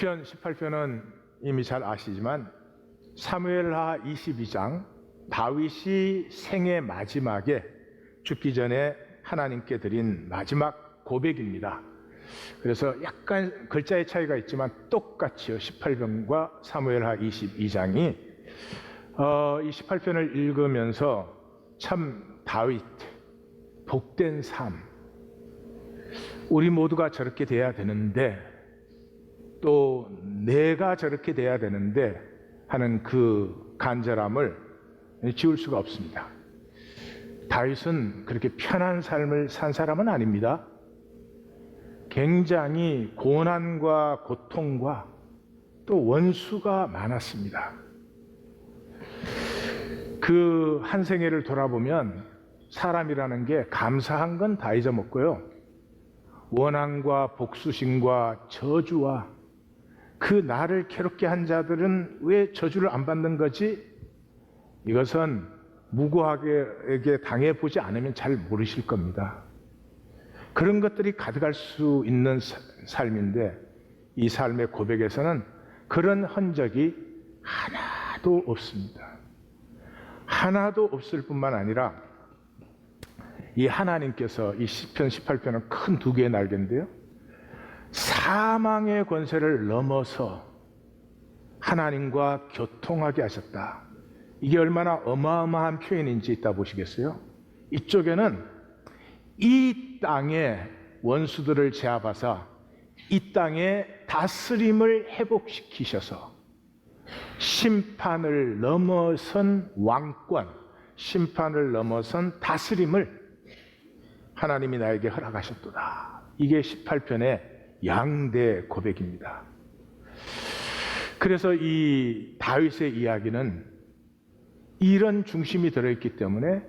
시편 18편은 이미 잘 아시지만 사무엘하 22장 다윗이 생애 마지막에 죽기 전에 하나님께 드린 마지막 고백입니다. 그래서 약간 글자의 차이가 있지만 똑같이요. 18편과 사무엘하 22장이 이 18편을 읽으면서 참 다윗 복된 삶, 우리 모두가 저렇게 돼야 되는데 또 내가 저렇게 돼야 되는데 하는 그 간절함을 지울 수가 없습니다. 다윗은 그렇게 편한 삶을 산 사람은 아닙니다. 굉장히 고난과 고통과 또 원수가 많았습니다. 그 한 생애를 돌아보면 사람이라는 게 감사한 건 다 잊어먹고요. 원한과 복수심과 저주와 그 나를 괴롭게 한 자들은 왜 저주를 안 받는 거지? 이것은 무고하게 당해보지 않으면 잘 모르실 겁니다. 그런 것들이 가득할 수 있는 삶인데 이 삶의 고백에서는 그런 흔적이 하나도 없습니다. 하나도 없을 뿐만 아니라 이 하나님께서 이 시편 18편은 큰 두 개의 날개인데요. 사망의 권세를 넘어서 하나님과 교통하게 하셨다. 이게 얼마나 어마어마한 표현인지 이따 보시겠어요? 이쪽에는 이 땅의 원수들을 제압하사 이 땅의 다스림을 회복시키셔서 심판을 넘어선 왕권, 심판을 넘어선 다스림을 하나님이 나에게 허락하셨도다. 이게 18편의 양대 고백입니다. 그래서 이 다윗의 이야기는 이런 중심이 들어있기 때문에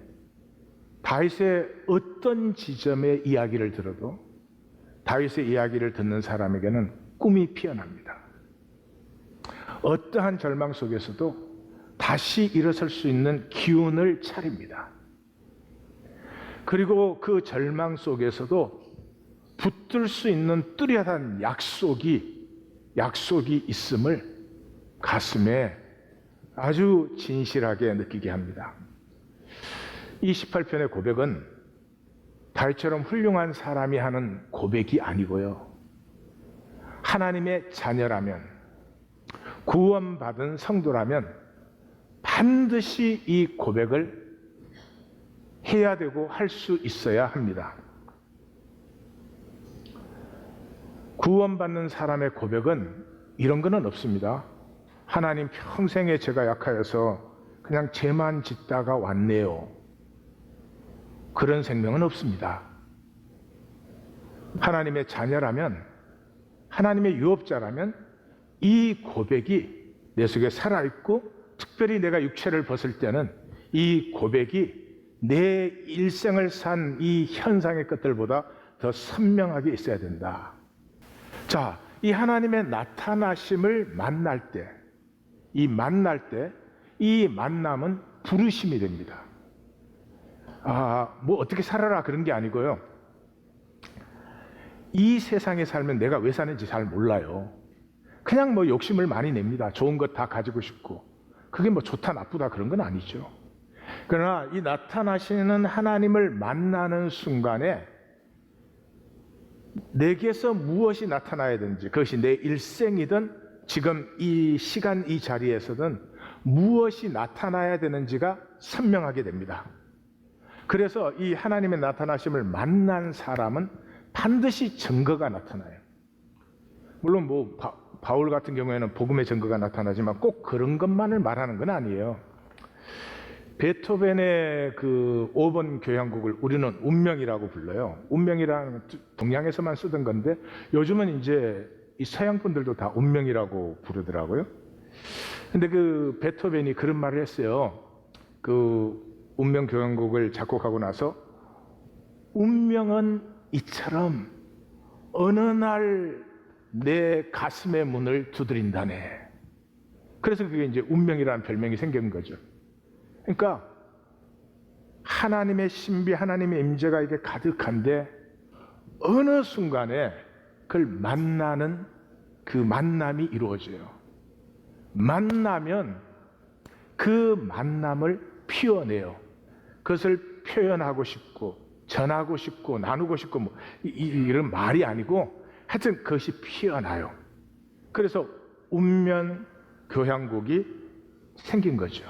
다윗의 어떤 지점의 이야기를 들어도 다윗의 이야기를 듣는 사람에게는 꿈이 피어납니다. 어떠한 절망 속에서도 다시 일어설 수 있는 기운을 차립니다. 그리고 그 절망 속에서도 붙들 수 있는 뚜렷한 약속이 있음을 가슴에 아주 진실하게 느끼게 합니다. 이 18편의 고백은 다윗처럼 훌륭한 사람이 하는 고백이 아니고요. 하나님의 자녀라면, 구원받은 성도라면 반드시 이 고백을 해야 되고 할 수 있어야 합니다. 구원받는 사람의 고백은 이런 거는 없습니다. 하나님, 평생에 제가 약하여서 그냥 죄만 짓다가 왔네요. 그런 생명은 없습니다. 하나님의 자녀라면, 하나님의 유업자라면 이 고백이 내 속에 살아있고, 특별히 내가 육체를 벗을 때는 이 고백이 내 일생을 산 이 현상의 것들보다 더 선명하게 있어야 된다. 자, 이 하나님의 나타나심을 만날 때, 이 만남은 부르심이 됩니다. 뭐 어떻게 살아라 그런 게 아니고요. 이 세상에 살면 내가 왜 사는지 잘 몰라요. 그냥 뭐 욕심을 많이 냅니다. 좋은 것 다 가지고 싶고. 그게 뭐 좋다 나쁘다 그런 건 아니죠. 그러나 이 나타나시는 하나님을 만나는 순간에 내게서 무엇이 나타나야 되는지, 그것이 내 일생이든 지금 이 시간 이 자리에서든 무엇이 나타나야 되는지가 선명하게 됩니다. 그래서 이 하나님의 나타나심을 만난 사람은 반드시 증거가 나타나요. 물론 뭐 바울 같은 경우에는 복음의 증거가 나타나지만 꼭 그런 것만을 말하는 건 아니에요. 베토벤의 그 5번 교향곡을 우리는 운명이라고 불러요. 운명이라는 동양에서만 쓰던 건데 요즘은 이제 이 서양 분들도 다 운명이라고 부르더라고요. 근데 그 베토벤이 그런 말을 했어요. 그 운명 교향곡을 작곡하고 나서 운명은 이처럼 어느 날 내 가슴의 문을 두드린다네. 그래서 그게 이제 운명이라는 별명이 생긴 거죠. 그러니까 하나님의 신비, 하나님의 임재가 이게 가득한데 어느 순간에 그걸 만나는 그 만남이 이루어져요. 만나면 그 만남을 피워내요. 그것을 표현하고 싶고 전하고 싶고 나누고 싶고 뭐 이런 말이 아니고 하여튼 그것이 피어나요. 그래서 운면 교향곡이 생긴 거죠.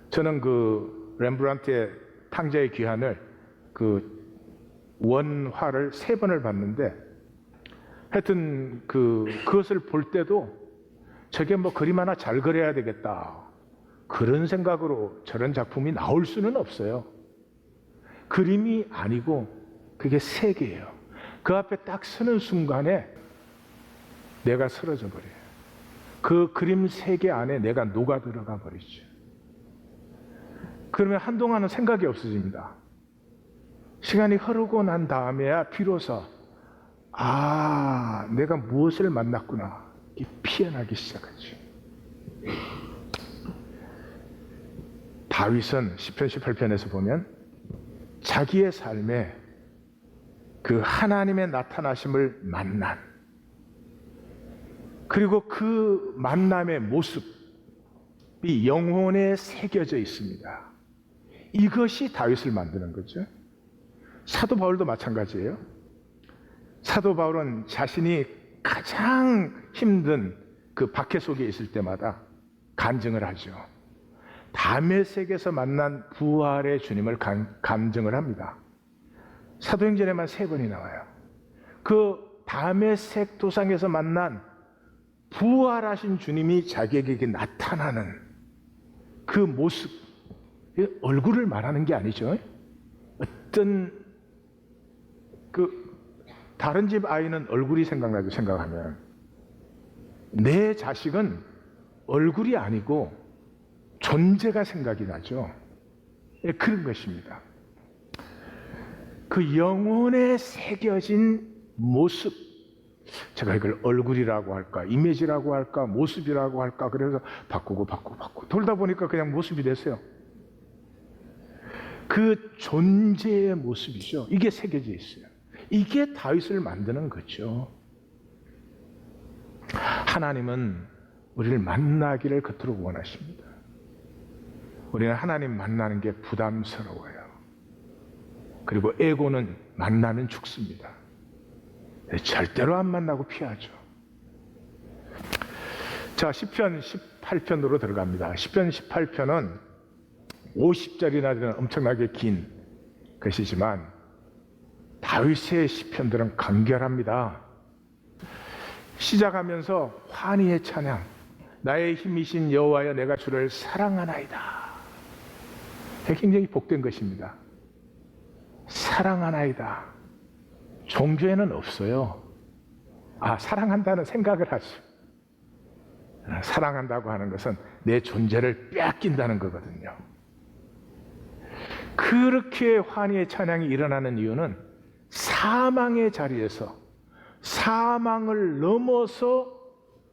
저는 그 렘브란트의 탕자의 귀환을 그 원화를 3번을 봤는데 하여튼 그것을 볼 때도 저게 뭐 그림 하나 잘 그려야 되겠다 그런 생각으로 저런 작품이 나올 수는 없어요. 그림이 아니고 그게 세계예요. 그 앞에 딱 서는 순간에 내가 쓰러져 버려요. 그 그림 세계 안에 내가 녹아 들어가 버리죠. 그러면 한동안은 생각이 없어집니다. 시간이 흐르고 난 다음에야 비로소 내가 무엇을 만났구나 피어나기 시작하죠. 다윗은 시편 18편에서 보면 자기의 삶에 그 하나님의 나타나심을 만난 그리고 그 만남의 모습이 영혼에 새겨져 있습니다. 이것이 다윗을 만드는 거죠. 사도 바울도 마찬가지예요. 사도 바울은 자신이 가장 힘든 그 박해 속에 있을 때마다 간증을 하죠. 다메섹에서 만난 부활의 주님을 간증을 합니다. 사도행전에만 3번이 나와요. 그 다메섹 도상에서 만난 부활하신 주님이 자기에게 나타나는 그 모습, 얼굴을 말하는 게 아니죠. 어떤 다른 집 아이는 얼굴이 생각나죠. 생각하면 내 자식은 얼굴이 아니고 존재가 생각이 나죠. 그런 것입니다. 그 영혼에 새겨진 모습, 제가 이걸 얼굴이라고 할까, 이미지라고 할까, 모습이라고 할까, 그래서 바꾸고 돌다 보니까 그냥 모습이 됐어요. 그 존재의 모습이죠. 이게 새겨져 있어요. 이게 다윗을 만드는 거죠. 하나님은 우리를 만나기를 겉으로 원하십니다. 우리는 하나님 만나는 게 부담스러워요. 그리고 에고는 만나면 죽습니다. 절대로 안 만나고 피하죠. 자, 시편 18편으로 들어갑니다. 시편 18편은 50절이나 되는 엄청나게 긴 것이지만 다윗의 시편들은 간결합니다. 시작하면서 환희의 찬양, 나의 힘이신 여호와여 내가 주를 사랑하나이다. 굉장히 복된 것입니다. 사랑하나이다. 종교에는 없어요. 사랑한다는 생각을 하죠. 사랑한다고 하는 것은 내 존재를 빼앗긴다는 거거든요. 그렇게 환희의 찬양이 일어나는 이유는 사망의 자리에서 사망을 넘어서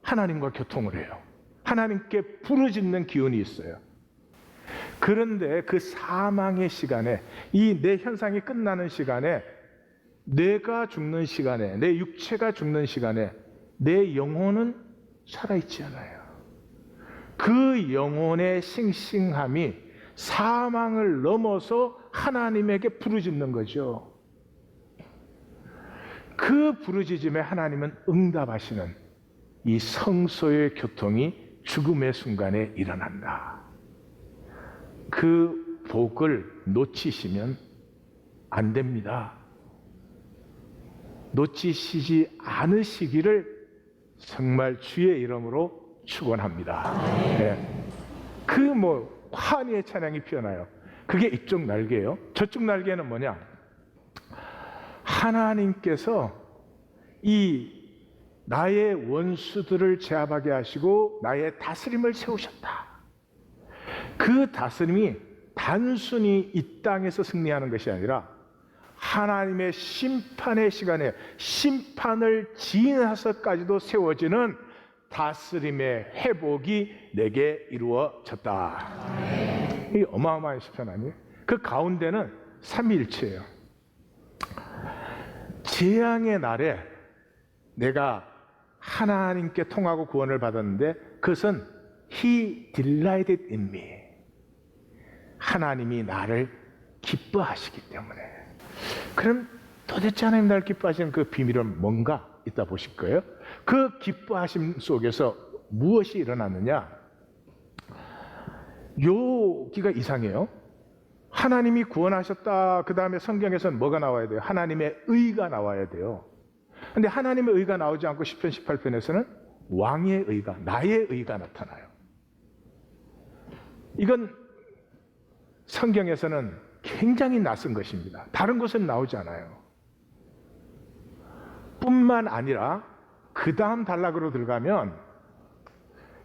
하나님과 교통을 해요. 하나님께 부르짖는 기운이 있어요. 그런데 그 사망의 시간에, 이 내 현상이 끝나는 시간에, 내가 죽는 시간에, 내 육체가 죽는 시간에 내 영혼은 살아있지 않아요. 그 영혼의 싱싱함이 사망을 넘어서 하나님에게 부르짖는 거죠. 그 부르짖음에 하나님은 응답하시는 이 성소의 교통이 죽음의 순간에 일어난다. 그 복을 놓치시면 안 됩니다. 놓치시지 않으시기를 정말 주의 이름으로 축원합니다. 네. 환희의 찬양이 피어나요. 그게 이쪽 날개예요. 저쪽 날개는 뭐냐? 하나님께서 이 나의 원수들을 제압하게 하시고 나의 다스림을 세우셨다. 그 다스림이 단순히 이 땅에서 승리하는 것이 아니라 하나님의 심판의 시간에 심판을 지나서까지도 세워지는 다스림의 회복이 내게 이루어졌다. 이 어마어마한 시편 아니에요? 그 가운데는 삼위일체예요. 재앙의 날에 내가 하나님께 통하고 구원을 받았는데 그것은 He delighted in me. 하나님이 나를 기뻐하시기 때문에. 그럼 도대체 하나님 나를 기뻐하시는 그 비밀은 뭔가 이따 보실 거예요. 그 기뻐하심 속에서 무엇이 일어났느냐? 여기가 이상해요. 하나님이 구원하셨다. 그 다음에 성경에서는 뭐가 나와야 돼요? 하나님의 의가 나와야 돼요. 근데 하나님의 의가 나오지 않고 10편 18편에서는 왕의 의가, 나의 의가 나타나요. 이건 성경에서는 굉장히 낯선 것입니다. 다른 곳은 나오지 않아요. 뿐만 아니라 그 다음 단락으로 들어가면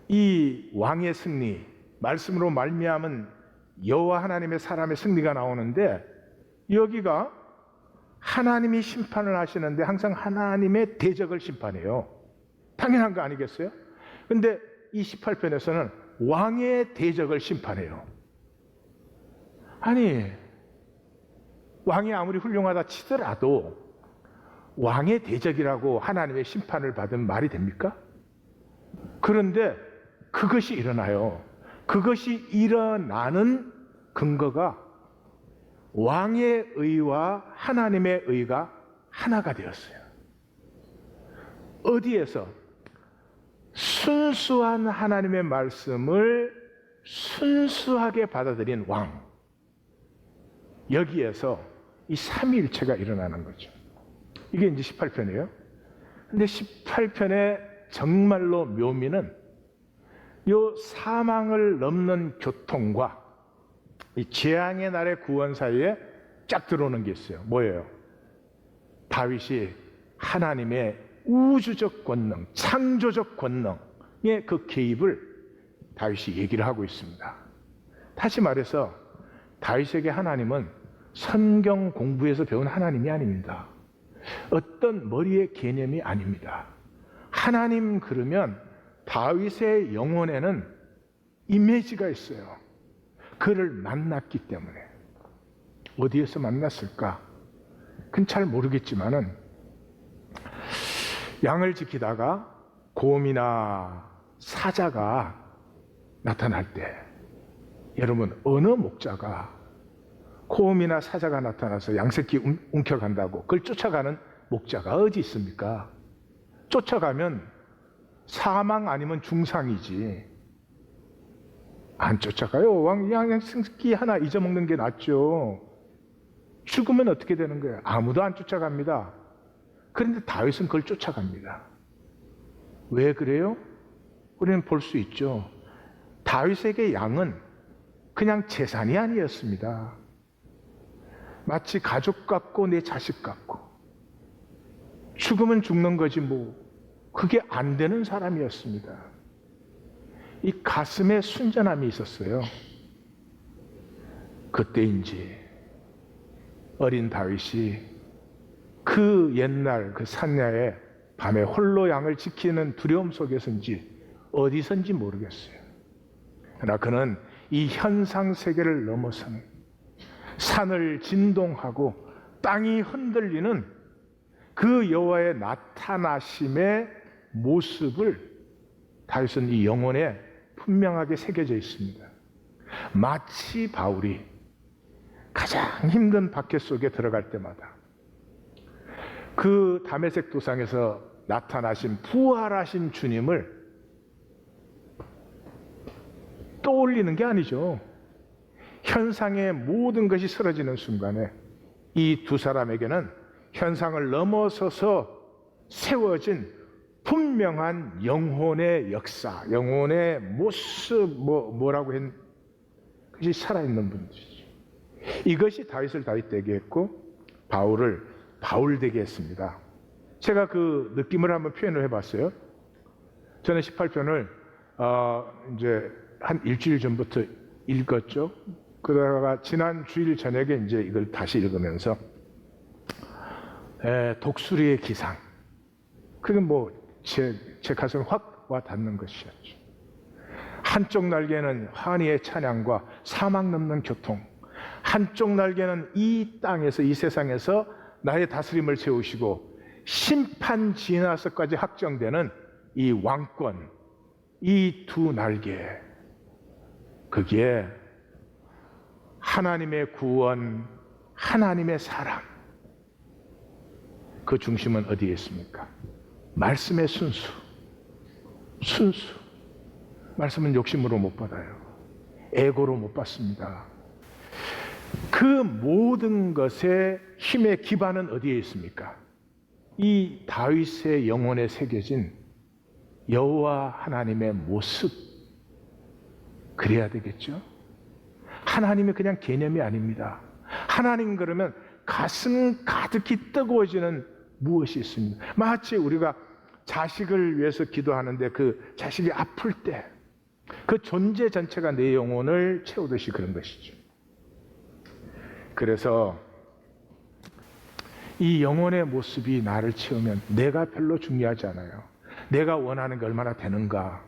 이 왕의 승리, 말씀으로 말미암은 여호와 하나님의 사람의 승리가 나오는데 여기가 하나님이 심판을 하시는데 항상 하나님의 대적을 심판해요. 당연한 거 아니겠어요? 근데 이 18편에서는 왕의 대적을 심판해요. 아니, 왕이 아무리 훌륭하다 치더라도 왕의 대적이라고 하나님의 심판을 받은 말이 됩니까? 그런데 그것이 일어나요. 그것이 일어나는 근거가 왕의 의와 하나님의 의가 하나가 되었어요. 어디에서? 순수한 하나님의 말씀을 순수하게 받아들인 왕. 여기에서 이 삼위일체가 일어나는 거죠. 이게 이제 18편이에요. 근데 18편의 정말로 묘미는 요 사망을 넘는 교통과 이 재앙의 날의 구원 사이에 쫙 들어오는 게 있어요. 뭐예요? 다윗이 하나님의 우주적 권능, 창조적 권능의 그 개입을 다윗이 얘기를 하고 있습니다. 다시 말해서 다윗에게 하나님은 성경 공부에서 배운 하나님이 아닙니다. 어떤 머리의 개념이 아닙니다. 하나님 그러면 다윗의 영혼에는 이미지가 있어요. 그를 만났기 때문에. 어디에서 만났을까? 그건 잘 모르겠지만은 양을 지키다가 곰이나 사자가 나타날 때 여러분 어느 목자가 곰이나 사자가 나타나서 양새끼 움켜간다고 그걸 쫓아가는 목자가 어디 있습니까? 쫓아가면 사망 아니면 중상이지. 안 쫓아가요. 양새끼 하나 잊어먹는 게 낫죠. 죽으면 어떻게 되는 거예요? 아무도 안 쫓아갑니다. 그런데 다윗은 그걸 쫓아갑니다. 왜 그래요? 우리는 볼 수 있죠. 다윗에게 양은 그냥 재산이 아니었습니다. 마치 가족 같고 내 자식 같고 죽으면 죽는 거지 뭐 그게 안 되는 사람이었습니다. 이 가슴에 순전함이 있었어요. 그때인지 어린 다윗이 그 옛날 그 산야에 밤에 홀로 양을 지키는 두려움 속에서인지 어디선지 모르겠어요. 그러나 그는 이 현상 세계를 넘어서는 산을 진동하고 땅이 흔들리는 그 여호와의 나타나심의 모습을 다윗은 이 영혼에 분명하게 새겨져 있습니다. 마치 바울이 가장 힘든 박해 속에 들어갈 때마다 그 다메섹 도상에서 나타나신 부활하신 주님을 떠올리는 게 아니죠. 현상의 모든 것이 쓰러지는 순간에 이 두 사람에게는 현상을 넘어서서 세워진 분명한 영혼의 역사, 영혼의 모습, 뭐라고 했, 그것이 살아있는 분들이죠. 이것이 다윗을 다윗 되게 했고 바울을 바울 되게 했습니다. 제가 그 느낌을 한번 표현을 해봤어요. 저는 18편을 이제 한 일주일 전부터 읽었죠. 그러다가 지난 주일 저녁에 이제 이걸 다시 읽으면서 독수리의 기상, 그게 뭐 제 가슴에 확 와 닿는 것이었죠. 한쪽 날개는 환희의 찬양과 사막 넘는 교통, 한쪽 날개는 이 땅에서 이 세상에서 나의 다스림을 세우시고 심판 지나서까지 확정되는 이 왕권, 이 두 날개, 그게 하나님의 구원, 하나님의 사랑, 그 중심은 어디에 있습니까? 말씀의 순수. 말씀은 욕심으로 못 받아요. 에고로 못 받습니다. 그 모든 것의 힘의 기반은 어디에 있습니까? 이 다윗의 영혼에 새겨진 여호와 하나님의 모습, 그래야 되겠죠? 하나님이 그냥 개념이 아닙니다. 하나님 그러면 가슴 가득히 뜨거워지는 무엇이 있습니다. 마치 우리가 자식을 위해서 기도하는데 그 자식이 아플 때 그 존재 전체가 내 영혼을 채우듯이 그런 것이죠. 그래서 이 영혼의 모습이 나를 채우면 내가 별로 중요하지 않아요. 내가 원하는 게 얼마나 되는가,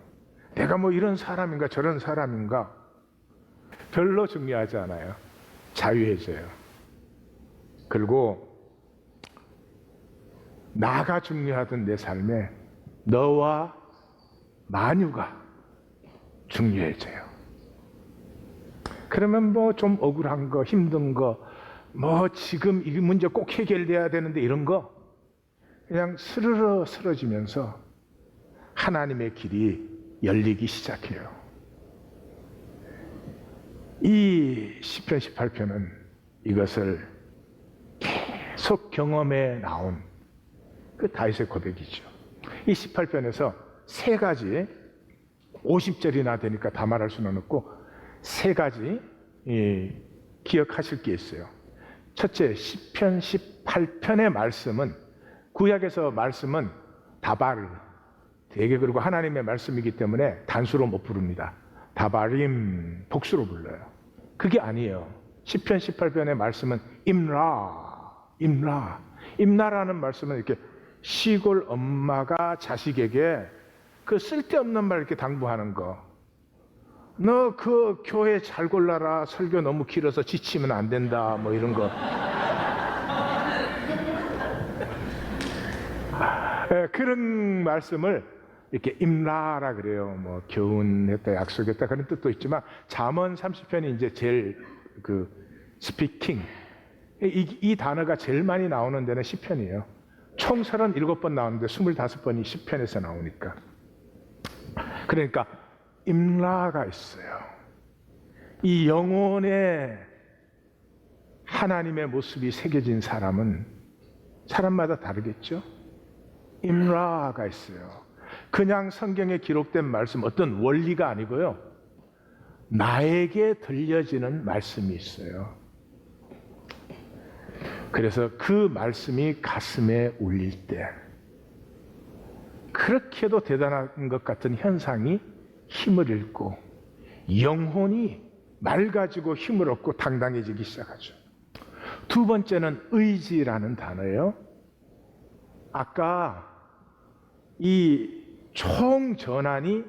내가 뭐 이런 사람인가 저런 사람인가 별로 중요하지 않아요. 자유해져요. 그리고 나가 중요하던 내 삶에 너와 만유가 중요해져요. 그러면 뭐 좀 억울한 거, 힘든 거, 뭐 지금 이 문제 꼭 해결돼야 되는데 이런 거 그냥 스르르 쓰러지면서 하나님의 길이 열리기 시작해요. 이 시편 18편은 이것을 계속 경험해 나온 그 다윗의 고백이죠. 이 18편에서 세 가지, 50절이나 되니까 다 말할 수는 없고 세 가지 기억하실 게 있어요. 첫째, 시편 18편의 말씀은, 구약에서 말씀은 다발, 되게 그리고 하나님의 말씀이기 때문에 단수로 못 부릅니다. 다바림, 복수로 불러요. 그게 아니에요. 시편 18편의 말씀은 임라라는 말씀은 이렇게 시골 엄마가 자식에게 그 쓸데없는 말 이렇게 당부하는 거. 너 그 교회 잘 골라라. 설교 너무 길어서 지치면 안 된다. 뭐 이런 거. 그런 말씀을 이렇게 임라라 그래요. 뭐 교훈했다, 약속했다 그런 뜻도 있지만 잠언 30편이 이제 제일 그 스피킹. 이 단어가 제일 많이 나오는 데는 시편이에요. 총 37번 나오는데 25번이 시편에서 나오니까. 그러니까 임라가 있어요. 이 영혼에 하나님의 모습이 새겨진 사람은 사람마다 다르겠죠? 임라가 있어요. 그냥 성경에 기록된 말씀, 어떤 원리가 아니고요. 나에게 들려지는 말씀이 있어요. 그래서 그 말씀이 가슴에 울릴 때 그렇게도 대단한 것 같은 현상이 힘을 잃고 영혼이 맑아지고 힘을 얻고 당당해지기 시작하죠. 두 번째는 의지라는 단어예요. 아까 이 총전환이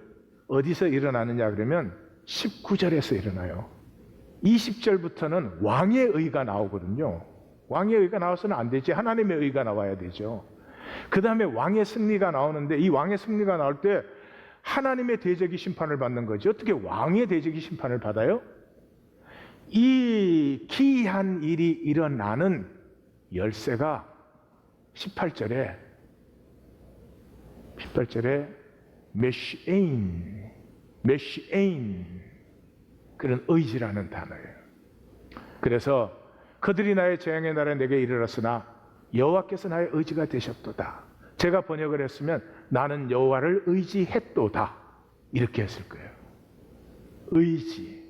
어디서 일어나느냐 그러면 19절에서 일어나요. 20절부터는 왕의 의가 나오거든요. 왕의 의가 나와서는 안 되지. 하나님의 의가 나와야 되죠. 그 다음에 왕의 승리가 나오는데 이 왕의 승리가 나올 때 하나님의 대적이 심판을 받는 거죠. 어떻게 왕의 대적이 심판을 받아요? 이 기이한 일이 일어나는 열쇠가 18절에 메시에인 그런 의지라는 단어예요. 그래서 그들이 나의 재앙의 날에 내게 이르렀으나 여호와께서 나의 의지가 되셨도다. 제가 번역을 했으면 나는 여호와를 의지했도다 이렇게 했을 거예요. 의지.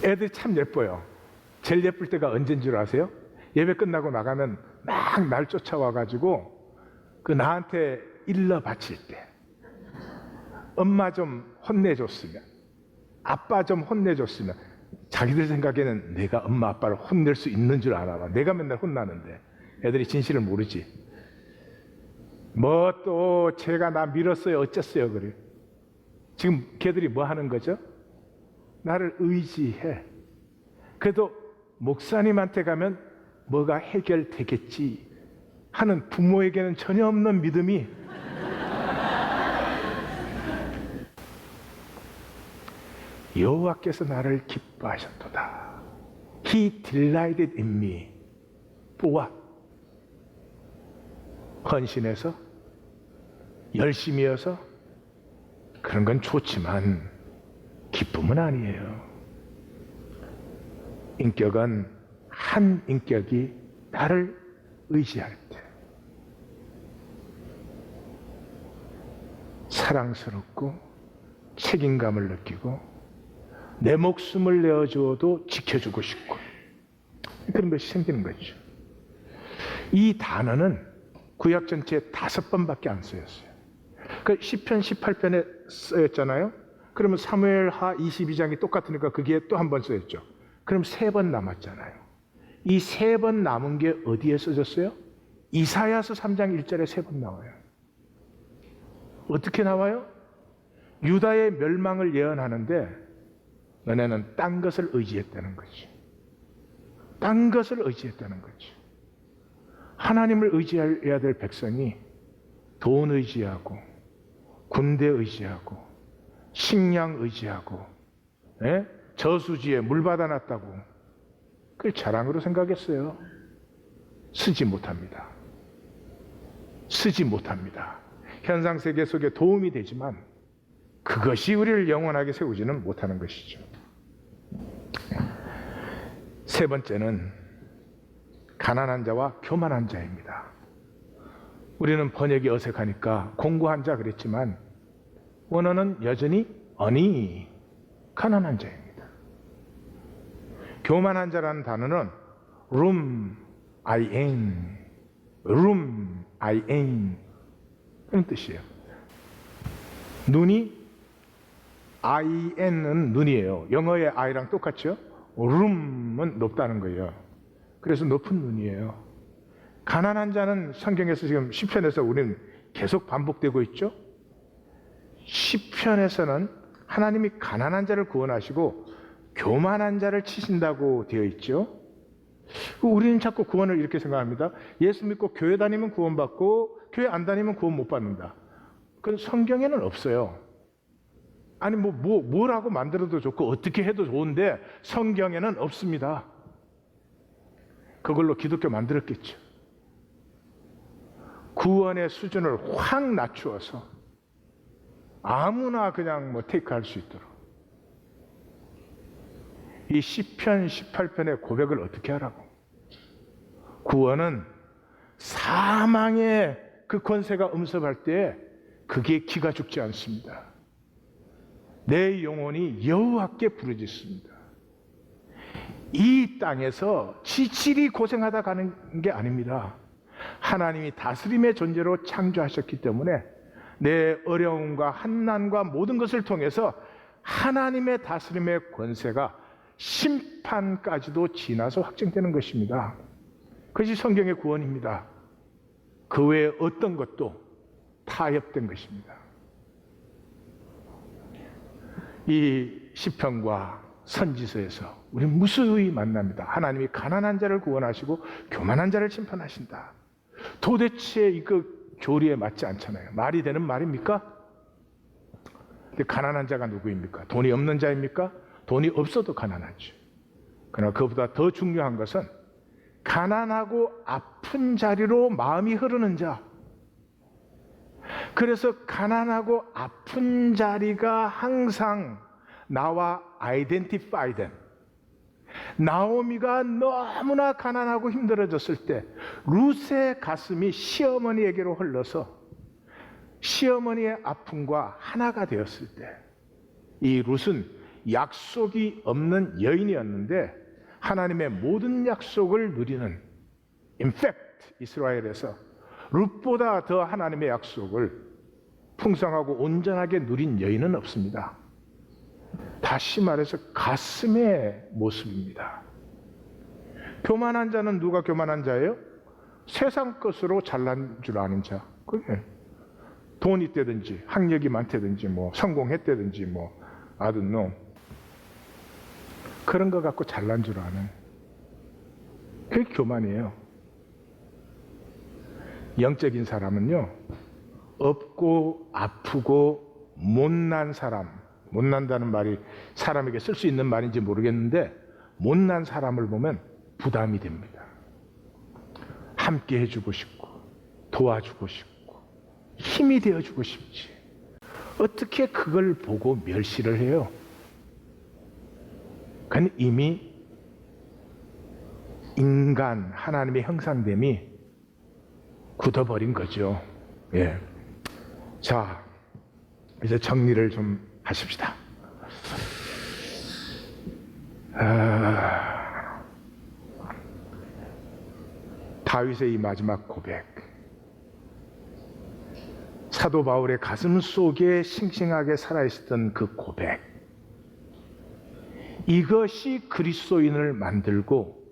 애들이 참 예뻐요. 제일 예쁠 때가 언제인 줄 아세요? 예배 끝나고 나가면 막 날 쫓아와가지고 그 나한테 일러 바칠 때, 엄마 좀 혼내줬으면, 아빠 좀 혼내줬으면, 자기들 생각에는 내가 엄마 아빠를 혼낼 수 있는 줄 알아. 내가 맨날 혼나는데 애들이 진실을 모르지. 뭐 또 제가 나 밀었어요 어쨌어요 그래. 지금 걔들이 뭐 하는 거죠? 나를 의지해. 그래도 목사님한테 가면 뭐가 해결되겠지 하는 부모에게는 전혀 없는 믿음이 여호와께서 나를 기뻐하셨도다. He delighted in me. For what? 헌신해서? 열심히 해서? 그런 건 좋지만 기쁨은 아니에요. 인격은 한 인격이 나를 의지할 때 사랑스럽고 책임감을 느끼고 내 목숨을 내어주어도 지켜주고 싶고 그런 것이 생기는 거죠. 이 단어는 구약 전체에 5번밖에 안 쓰였어요. 그 시편 18편에 쓰였잖아요. 그러면 사무엘하 22장이 똑같으니까 그게 또 한 번 쓰였죠. 그럼 3번 남았잖아요. 이 3번 남은 게 어디에 써졌어요? 이사야서 3장 1절에 3번 나와요. 어떻게 나와요? 유다의 멸망을 예언하는데 너네는 딴 것을 의지했다는 거지. 딴 것을 의지했다는 거지. 하나님을 의지해야 될 백성이 돈 의지하고 군대 의지하고 식량 의지하고 저수지에 물 받아놨다고 그걸 자랑으로 생각했어요. 쓰지 못합니다. 쓰지 못합니다. 현상 세계 속에 도움이 되지만 그것이 우리를 영원하게 세우지는 못하는 것이죠. 3번째는 가난한 자와 교만한 자입니다. 우리는 번역이 어색하니까 공고한 자 그랬지만 원어는 여전히 언이 가난한 자입니다. 교만한 자라는 단어는 room I am 그런 뜻이에요. 눈이 IN은 눈이에요. 영어의 I랑 똑같죠? room은 높다는 거예요. 그래서 높은 눈이에요. 가난한 자는 성경에서 지금 시편에서 우리는 계속 반복되고 있죠. 시편에서는 하나님이 가난한 자를 구원하시고 교만한 자를 치신다고 되어 있죠. 우리는 자꾸 구원을 이렇게 생각합니다. 예수 믿고 교회 다니면 구원받고 교회 안 다니면 구원 못 받는다. 그건 성경에는 없어요. 아니 뭐라고 만들어도 좋고 어떻게 해도 좋은데 성경에는 없습니다. 그걸로 기독교 만들었겠죠. 구원의 수준을 확 낮추어서 아무나 그냥 테이크할 수 있도록. 이 시편 18편의 고백을 어떻게 하라고? 구원은 사망의 그 권세가 음습할 때 그게 기가 죽지 않습니다. 내 영혼이 여호와께 부르짖습니다. 이 땅에서 지칠이 고생하다 가는 게 아닙니다. 하나님이 다스림의 존재로 창조하셨기 때문에 내 어려움과 한난과 모든 것을 통해서 하나님의 다스림의 권세가 심판까지도 지나서 확정되는 것입니다. 그것이 성경의 구원입니다. 그 외에 어떤 것도 타협된 것입니다. 이 시편과 선지서에서 우리는 무수히 만납니다. 하나님이 가난한 자를 구원하시고 교만한 자를 심판하신다. 도대체 이거 교리에 맞지 않잖아요. 말이 되는 말입니까? 근데 가난한 자가 누구입니까? 돈이 없는 자입니까? 돈이 없어도 가난하죠. 그러나 그보다 더 중요한 것은 가난하고 아픈 자리로 마음이 흐르는 자. 그래서 가난하고 아픈 자리가 항상 나와 아이덴티파이 된 나오미가 너무나 가난하고 힘들어졌을 때 룻의 가슴이 시어머니에게로 흘러서 시어머니의 아픔과 하나가 되었을 때 이 룻은 약속이 없는 여인이었는데 하나님의 모든 약속을 누리는 in fact 이스라엘에서 룻보다 더 하나님의 약속을 풍성하고 온전하게 누린 여인은 없습니다. 다시 말해서 가슴의 모습입니다. 교만한 자는 누가 교만한 자예요? 세상 것으로 잘난 줄 아는 자. 그게 돈 있다든지 학력이 많다든지 성공했다든지 I don't know. 그런 거 갖고 잘난 줄 아는 그게 교만이에요. 영적인 사람은요 없고 아프고 못난 사람 못난다는 말이 사람에게 쓸 수 있는 말인지 모르겠는데 못난 사람을 보면 부담이 됩니다. 함께 해주고 싶고 도와주고 싶고 힘이 되어주고 싶지. 어떻게 그걸 보고 멸시를 해요? 그건 이미 인간, 하나님의 형상됨이 굳어버린 거죠. 예. 자, 이제 정리를 좀 하십시다. 다윗의 이 마지막 고백, 사도 바울의 가슴 속에 싱싱하게 살아있었던 그 고백, 이것이 그리스도인을 만들고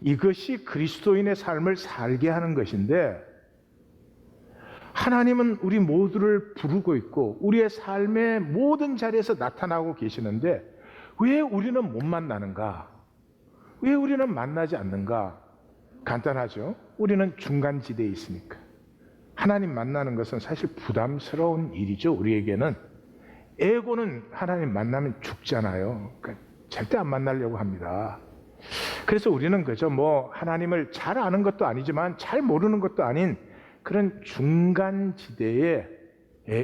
이것이 그리스도인의 삶을 살게 하는 것인데, 하나님은 우리 모두를 부르고 있고 우리의 삶의 모든 자리에서 나타나고 계시는데 왜 우리는 못 만나는가? 왜 우리는 만나지 않는가? 간단하죠. 우리는 중간지대에 있으니까. 하나님 만나는 것은 사실 부담스러운 일이죠. 우리에게는. 에고는 하나님 만나면 죽잖아요. 그러니까 절대 안 만나려고 합니다. 그래서 우리는 그저 하나님을 잘 아는 것도 아니지만 잘 모르는 것도 아닌 그런 중간지대에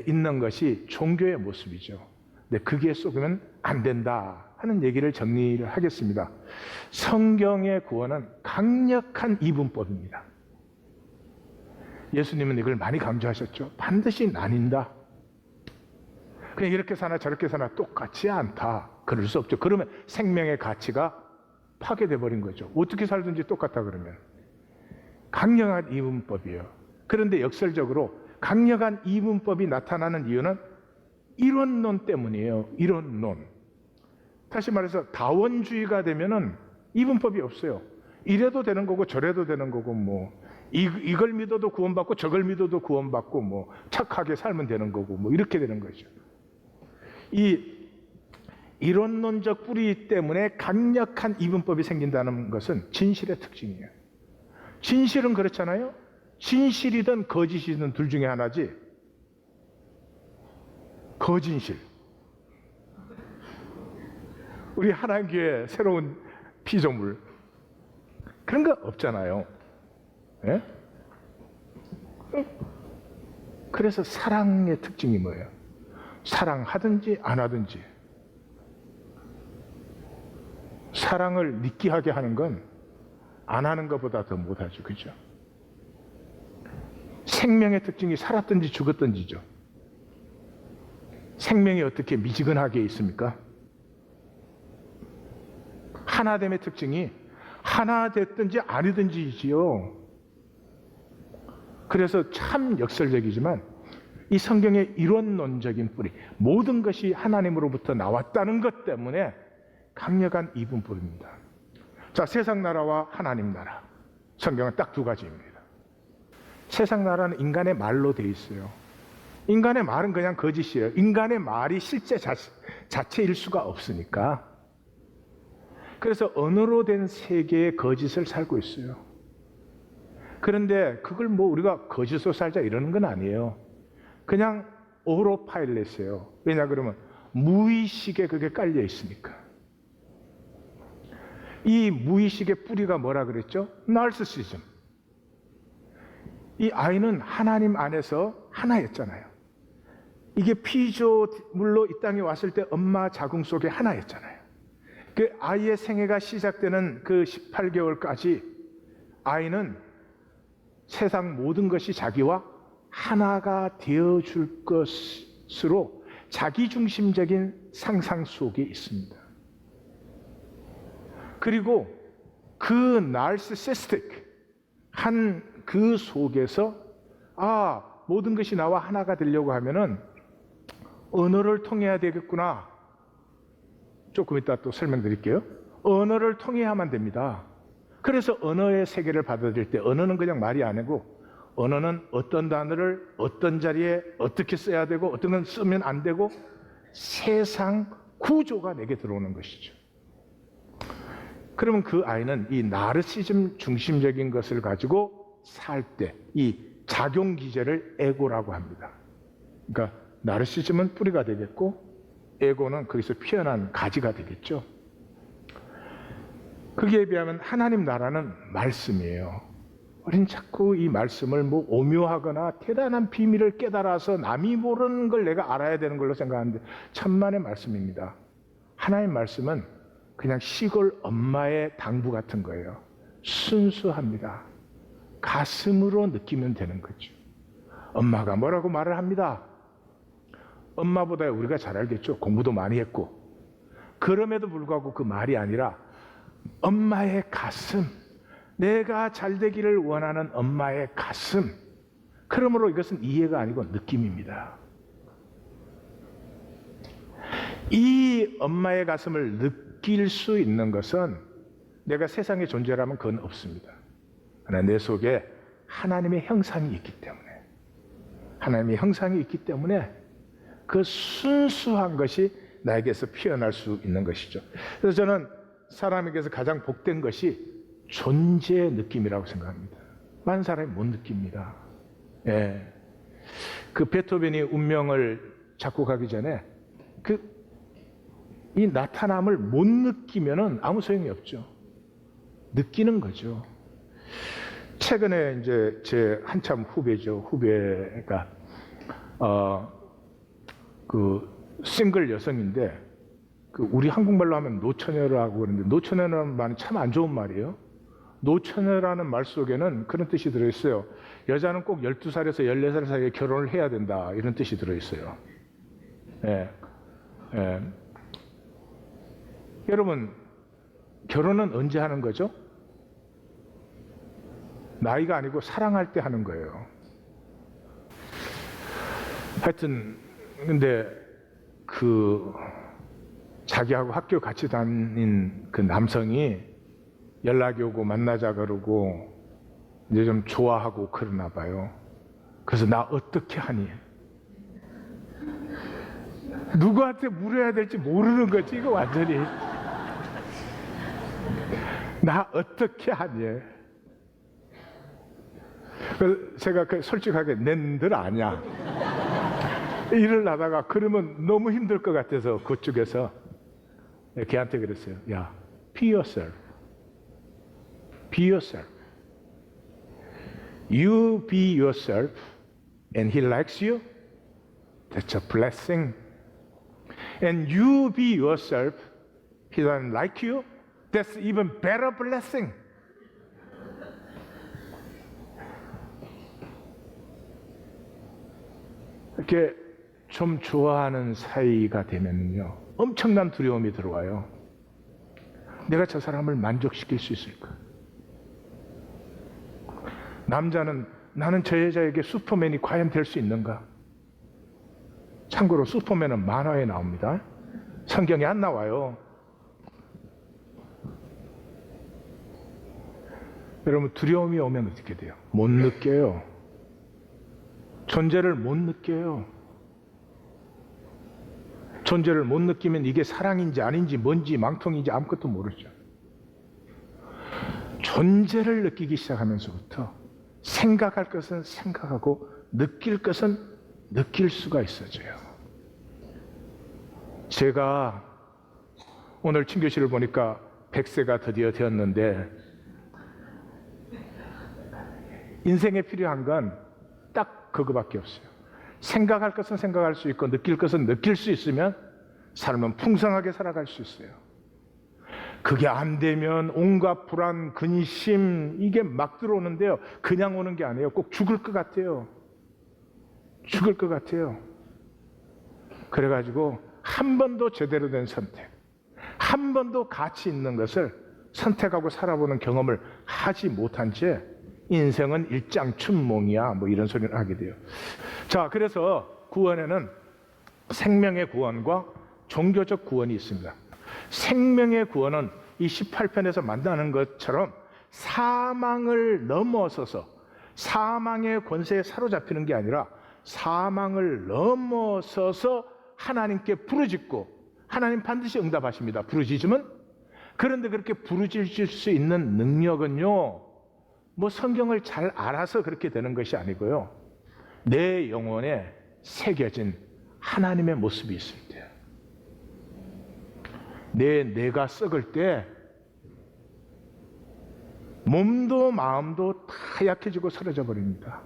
있는 것이 종교의 모습이죠. 근데 거기에 속으면 안 된다 하는 얘기를 정리를 하겠습니다. 성경의 구원은 강력한 이분법입니다. 예수님은 이걸 많이 강조하셨죠. 반드시 나뉜다. 그냥 이렇게 사나 저렇게 사나 똑같지 않다. 그럴 수 없죠. 그러면 생명의 가치가 파괴돼 버린 거죠. 어떻게 살든지 똑같다 그러면. 강력한 이분법이에요. 그런데 역설적으로 강력한 이분법이 나타나는 이유는 이론론 때문이에요. 이론론. 다시 말해서 다원주의가 되면은 이분법이 없어요. 이래도 되는 거고 저래도 되는 거고 이걸 믿어도 구원받고 저걸 믿어도 구원받고 착하게 살면 되는 거고 이렇게 되는 거죠. 이 이론론적 뿌리 때문에 강력한 이분법이 생긴다는 것은 진실의 특징이에요. 진실은 그렇잖아요. 진실이든 거짓이든 둘 중에 하나지. 거진실. 우리 하나님교회 새로운 피조물 그런 거 없잖아요. 예? 그래서 사랑의 특징이 뭐예요? 사랑하든지 안 하든지 사랑을 느끼하게 하는 건 안 하는 것보다 더 못하죠. 그죠? 생명의 특징이 살았든지 죽었든지죠. 생명이 어떻게 미지근하게 있습니까? 하나됨의 특징이 하나 됐든지 아니든지지요. 그래서 참 역설적이지만 이 성경의 이론론적인 뿌리, 모든 것이 하나님으로부터 나왔다는 것 때문에 강력한 이분법입니다. 자, 세상 나라와 하나님 나라. 성경은 딱 두 가지입니다. 세상 나라는 인간의 말로 되어 있어요. 인간의 말은 그냥 거짓이에요. 인간의 말이 실제 자체일 수가 없으니까. 그래서 언어로 된 세계의 거짓을 살고 있어요. 그런데 그걸 우리가 거짓으로 살자 이러는 건 아니에요. 그냥 오로파일렛이에요. 왜냐 그러면 무의식에 그게 깔려 있으니까. 이 무의식의 뿌리가 뭐라 그랬죠? 나르시시즘. 이 아이는 하나님 안에서 하나였잖아요. 이게 피조물로 이 땅에 왔을 때 엄마 자궁 속에 하나였잖아요. 그 아이의 생애가 시작되는 그 18개월까지 아이는 세상 모든 것이 자기와 하나가 되어줄 것으로 자기중심적인 상상 속에 있습니다. 그리고 그 나르시시스틱 한 그 속에서 모든 것이 나와 하나가 되려고 하면은 언어를 통해야 되겠구나. 조금 이따 또 설명드릴게요. 언어를 통해야만 됩니다. 그래서 언어의 세계를 받아들일 때 언어는 그냥 말이 아니고 언어는 어떤 단어를 어떤 자리에 어떻게 써야 되고 어떤 건 쓰면 안 되고 세상 구조가 내게 들어오는 것이죠. 그러면 그 아이는 이 나르시즘 중심적인 것을 가지고 살 때 이 작용 기제를 에고라고 합니다. 그러니까 나르시즘은 뿌리가 되겠고 에고는 거기서 피어난 가지가 되겠죠. 거기에 비하면 하나님 나라는 말씀이에요. 우린 자꾸 이 말씀을 뭐 오묘하거나 대단한 비밀을 깨달아서 남이 모르는 걸 내가 알아야 되는 걸로 생각하는데 천만의 말씀입니다. 하나님 말씀은 그냥 시골 엄마의 당부 같은 거예요. 순수합니다. 가슴으로 느끼면 되는 거죠. 엄마가 뭐라고 말을 합니다. 엄마보다 우리가 잘 알겠죠. 공부도 많이 했고. 그럼에도 불구하고 그 말이 아니라 엄마의 가슴, 내가 잘 되기를 원하는 엄마의 가슴. 그러므로 이것은 이해가 아니고 느낌입니다. 이 엄마의 가슴을 느낄 수 있는 것은 내가 세상에 존재라면 그건 없습니다. 그러나 내 속에 하나님의 형상이 있기 때문에, 하나님의 형상이 있기 때문에 그 순수한 것이 나에게서 피어날 수 있는 것이죠. 그래서 저는 사람에게서 가장 복된 것이 존재의 느낌이라고 생각합니다. 많은 사람이 못 느낍니다. 예. 그 베토벤이 운명을 작곡하기 전에 이 나타남을 못 느끼면은 아무 소용이 없죠. 느끼는 거죠. 최근에 이제 제 한참 후배죠. 후배가 그 싱글 여성인데 우리 한국말로 하면 노처녀라고 그러는데 노처녀라는 말은 참 안 좋은 말이에요. 노처녀라는 말 속에는 그런 뜻이 들어있어요. 여자는 꼭 12살에서 14살 사이에 결혼을 해야 된다. 이런 뜻이 들어있어요. 예. 예. 여러분, 결혼은 언제 하는 거죠? 나이가 아니고 사랑할 때 하는 거예요. 하여튼 근데 자기하고 학교 같이 다닌 그 남성이 연락이 오고 만나자 그러고 이제 좀 좋아하고 그러나 봐요. 그래서 나 어떻게 하니? 누구한테 물어야 될지 모르는 거지 이거 완전히. 나 어떻게 하니? 그래서 제가 솔직하게 낸들 아냐. 일을 하다가 그러면 너무 힘들 것 같아서 그쪽에서 걔한테 그랬어요. 야, be yourself. Be yourself. You be yourself and he likes you. That's a blessing. And you be yourself, he doesn't like you. That's even better blessing. 이렇게 좀 좋아하는 사이가 되면요 엄청난 두려움이 들어와요. 내가 저 사람을 만족시킬 수 있을까? 남자는 나는 저 여자에게 슈퍼맨이 과연 될 수 있는가? 참고로 슈퍼맨은 만화에 나옵니다. 성경에 안 나와요. 여러분 두려움이 오면 어떻게 돼요? 못 느껴요. 존재를 못 느껴요. 존재를 못 느끼면 이게 사랑인지 아닌지 뭔지 망통인지 아무것도 모르죠. 존재를 느끼기 시작하면서부터 생각할 것은 생각하고 느낄 것은 느낄 수가 있어져요. 제가 오늘 친교실을 보니까 100세가 드디어 되었는데 인생에 필요한 건 딱 그거밖에 없어요. 생각할 것은 생각할 수 있고 느낄 것은 느낄 수 있으면 삶은 풍성하게 살아갈 수 있어요. 그게 안 되면 온갖 불안, 근심 이게 막 들어오는데요. 그냥 오는 게 아니에요. 꼭 죽을 것 같아요. 죽을 것 같아요. 그래가지고 한 번도 제대로 된 선택, 한 번도 가치 있는 것을 선택하고 살아보는 경험을 하지 못한 채 인생은 일장춘몽이야 뭐 이런 소리를 하게 돼요. 자, 그래서 구원에는 생명의 구원과 종교적 구원이 있습니다. 생명의 구원은 이 18편에서 만나는 것처럼 사망을 넘어서서 사망의 권세에 사로잡히는 게 아니라 사망을 넘어서서 하나님께 부르짖고 하나님 반드시 응답하십니다. 부르짖으면. 그런데 그렇게 부르짖을 수 있는 능력은요 뭐 성경을 잘 알아서 그렇게 되는 것이 아니고요 내 영혼에 새겨진 하나님의 모습이 있을 때 내가 썩을 때 몸도 마음도 다 약해지고 사라져 버립니다.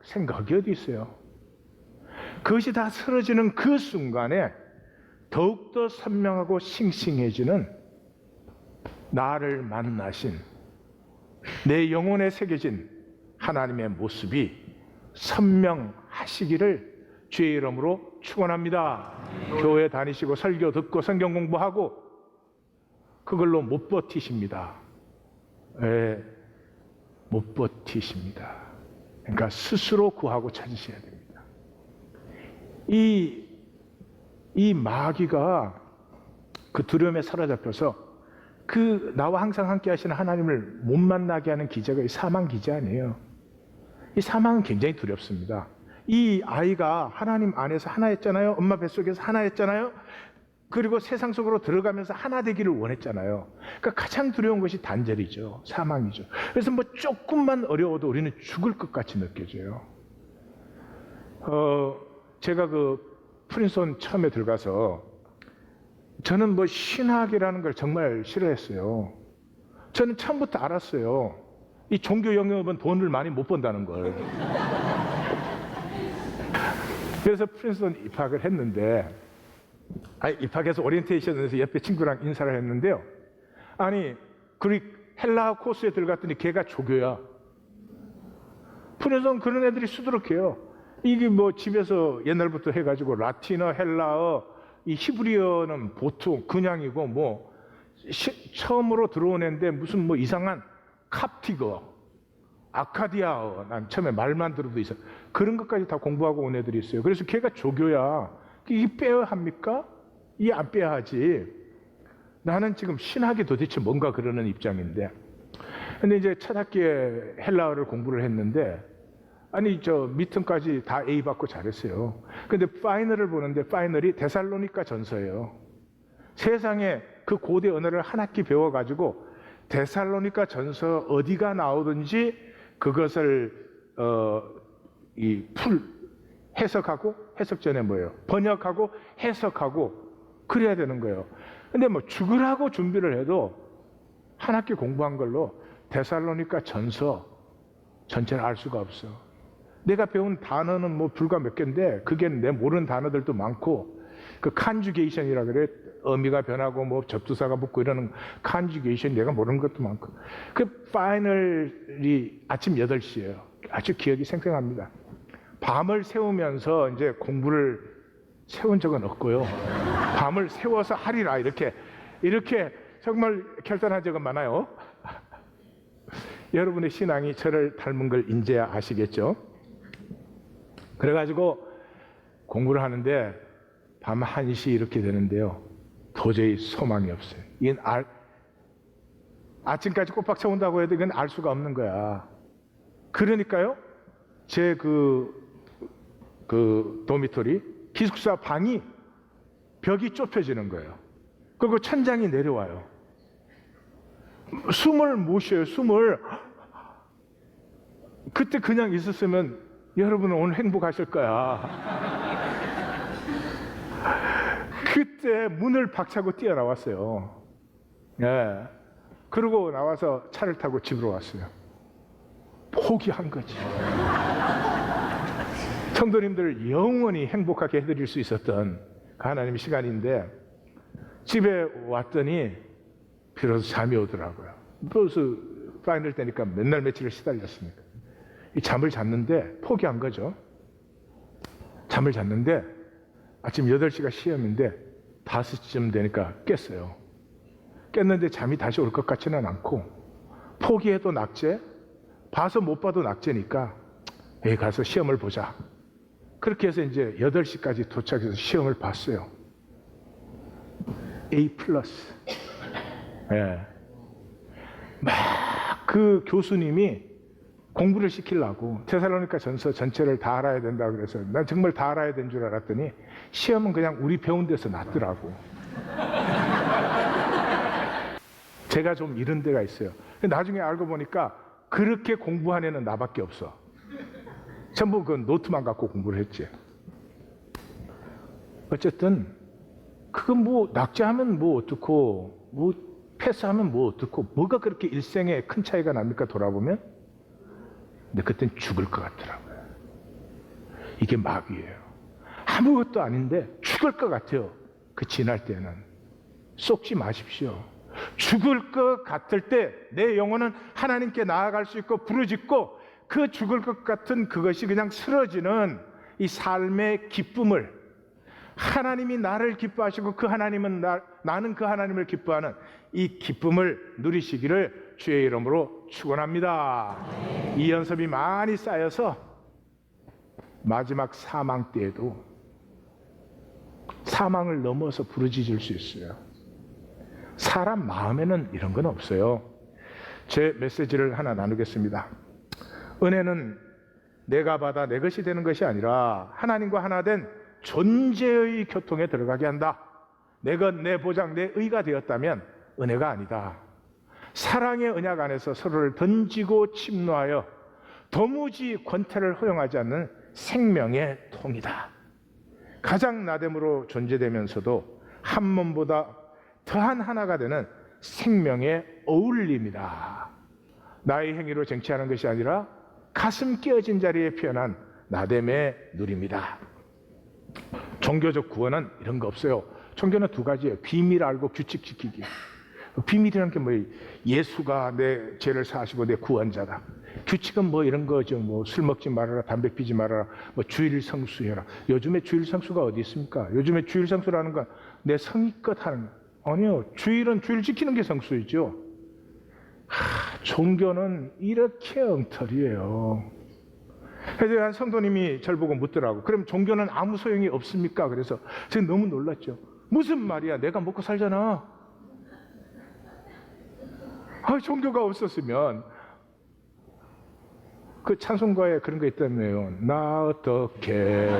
생각이 어디 있어요? 그것이 다 사라지는 그 순간에 더욱더 선명하고 싱싱해지는 나를 만나신 내 영혼에 새겨진 하나님의 모습이 선명하시기를 주의 이름으로 축원합니다. 교회 다니시고 설교 듣고 성경 공부하고 그걸로 못 버티십니다. 못 버티십니다. 그러니까 스스로 구하고 찾으셔야 됩니다. 이 마귀가 그 두려움에 사로잡혀서 그 나와 항상 함께 하시는 하나님을 못 만나게 하는 기제가 이 사망 기제 아니에요. 이 사망은 굉장히 두렵습니다. 이 아이가 하나님 안에서 하나였잖아요. 엄마 뱃속에서 하나였잖아요. 그리고 세상 속으로 들어가면서 하나 되기를 원했잖아요. 그러니까 가장 두려운 것이 단절이죠. 사망이죠. 그래서 뭐 조금만 어려워도 우리는 죽을 것 같이 느껴져요. 제가 그 프린스턴 처음에 들어가서 저는 뭐 신학이라는 걸 정말 싫어했어요. 저는 처음부터 알았어요. 이 종교 영역은 돈을 많이 못 번다는 걸. 그래서 프린스턴 입학을 했는데, 입학해서 오리엔테이션에서 옆에 친구랑 인사를 했는데요. 아니, 헬라 코스에 들어갔더니 걔가 조교야. 프린스턴 그런 애들이 수두룩해요. 이게 뭐 집에서 옛날부터 해가지고 라틴어, 헬라어, 이 히브리어는 보통 그냥이고 뭐 처음으로 들어온 애인데 무슨 뭐 이상한 캅티거, 아카디아어, 난 처음에 말만 들어도 있어. 그런 것까지 다 공부하고 온 애들이 있어요. 그래서 걔가 조교야. 이게 빼야 합니까? 이게 안 빼야 하지. 나는 지금 신학이 도대체 뭔가 그러는 입장인데. 근데 이제 첫 학기에 헬라어를 공부를 했는데, 아니 저 미텀까지 다 A 받고 잘했어요. 근데 파이널을 보는데 파이널이 데살로니가 전서예요. 세상에 그 고대 언어를 한 학기 배워가지고 데살로니가 전서 어디가 나오든지 그것을 해석하고, 해석 전에 뭐예요? 번역하고 해석하고 그래야 되는 거예요. 근데 뭐 죽으라고 준비를 해도 한 학기 공부한 걸로 데살로니가 전서 전체를 알 수가 없어. 내가 배운 단어는 뭐 불과 몇 개인데 그게 내 모르는 단어들도 많고, 그 컨주게이션이라 그래. 어미가 변하고 뭐 접두사가 붙고 이러는 컨주게이션 내가 모르는 것도 많고. 그 파이널이 아침 8시예요. 아주 기억이 생생합니다. 밤을 새우면서 이제 공부를 세운 적은 없고요. 밤을 새워서 하리라 이렇게 정말 결단한 적은 많아요. 여러분의 신앙이 저를 닮은 걸 이제 아시겠죠? 그래가지고 공부를 하는데 밤 1시 이렇게 되는데요. 도저히 소망이 없어요. 이건 아침까지 꼬박 채운다고 해도 이건 알 수가 없는 거야. 그러니까요, 제 그 도미토리 기숙사 방이 벽이 좁혀지는 거예요. 그리고 천장이 내려와요. 숨을 못 쉬어요. 그때 그냥 있었으면 여러분은 오늘 행복하실 거야. 그때 문을 박차고 뛰어나왔어요. 예. 그러고 나와서 차를 타고 집으로 왔어요. 포기한 거지. 성도님들 영원히 행복하게 해드릴 수 있었던 그 하나님의 시간인데, 집에 왔더니 비로소 잠이 오더라고요. 비로소 파이널 때니까 맨날 며칠을 시달렸으니까. 이 잠을 잤는데 포기한 거죠. 잠을 잤는데 아침 8시가 시험인데 5시쯤 되니까 깼어요. 깼는데 잠이 다시 올 것 같지는 않고, 포기해도 낙제, 봐서 못 봐도 낙제니까 가서 시험을 보자. 그렇게 해서 이제 8시까지 도착해서 시험을 봤어요. A+. 예. 막 그 교수님이 공부를 시키려고 데살로니가 전서 전체를 다 알아야 된다 그래서 난 정말 다 알아야 된 줄 알았더니 시험은 그냥 우리 배운 데서 났더라고. 제가 좀 이런 데가 있어요. 나중에 알고 보니까 그렇게 공부한 애는 나밖에 없어. 전부 그 노트만 갖고 공부를 했지. 어쨌든 그거 뭐 낙제하면 뭐 어떻고 뭐 패스하면 뭐 어떻고 뭐가 그렇게 일생에 큰 차이가 납니까 돌아보면? 근데 그땐 죽을 것 같더라고요. 이게 마귀예요. 아무것도 아닌데 죽을 것 같아요. 그 지날 때는. 속지 마십시오. 죽을 것 같을 때 내 영혼은 하나님께 나아갈 수 있고 부르짖고 그 죽을 것 같은 그것이 그냥 쓰러지는 이 삶의 기쁨을, 하나님이 나를 기뻐하시고 그 하나님은 나는 그 하나님을 기뻐하는 이 기쁨을 누리시기를 주의 이름으로 축원합니다. 이 연습이 많이 쌓여서 마지막 사망 때에도 사망을 넘어서 부르짖을 수 있어요. 사람 마음에는 이런 건 없어요. 제 메시지를 하나 나누겠습니다. 은혜는 내가 받아 내 것이 되는 것이 아니라 하나님과 하나 된 존재의 교통에 들어가게 한다. 내 것, 내 보장, 내 의가 되었다면 은혜가 아니다. 사랑의 언약 안에서 서로를 던지고 침노하여 도무지 권태를 허용하지 않는 생명의 통이다. 가장 나됨으로 존재되면서도 한 몸보다 더한 하나가 되는 생명의 어울림이다. 나의 행위로 쟁취하는 것이 아니라 가슴 끼어진 자리에 피어난 나됨의 누림이다. 종교적 구원은 이런 거 없어요. 종교는 두 가지예요. 비밀 알고 규칙 지키기. 비밀이라는 게 뭐예요? 예수가 내 죄를 사하시고 내 구원자다. 규칙은 뭐 이런 거죠. 뭐 술 먹지 말아라, 담배 피지 말아라, 뭐 주일 성수해라. 요즘에 주일 성수가 어디 있습니까? 요즘에 주일 성수라는 건 내 성의껏 하는 거. 아니요. 주일은 주일 지키는 게 성수이죠. 종교는 이렇게 엉터리예요. 그래서 한 성도님이 저를 보고 묻더라고. 그럼 종교는 아무 소용이 없습니까? 그래서 제가 너무 놀랐죠. 무슨 말이야? 내가 먹고 살잖아. 종교가 없었으면 그 찬송가에 그런 거 있다며요. 나 어떻게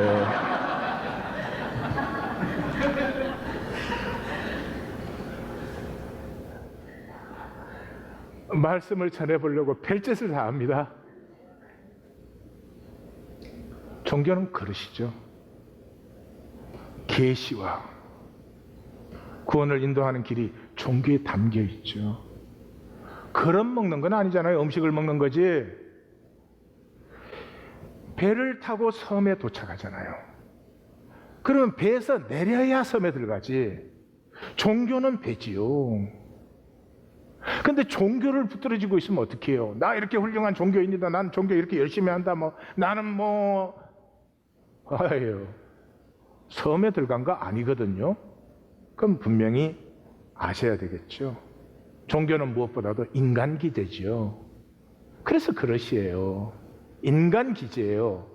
말씀을 전해보려고 별짓을 다 합니다. 종교는 그러시죠. 계시와 구원을 인도하는 길이 종교에 담겨 있죠. 그럼 먹는 건 아니잖아요. 음식을 먹는 거지. 배를 타고 섬에 도착하잖아요. 그러면 배에서 내려야 섬에 들어가지. 종교는 배지요. 근데 종교를 붙들어지고 있으면 어떻게 해요? 나 이렇게 훌륭한 종교인이다. 난 종교 이렇게 열심히 한다. 나는 아유, 섬에 들어간 거 아니거든요. 그럼 분명히 아셔야 되겠죠. 종교는 무엇보다도 인간 기제죠. 그래서 그릇이에요. 인간 기제예요.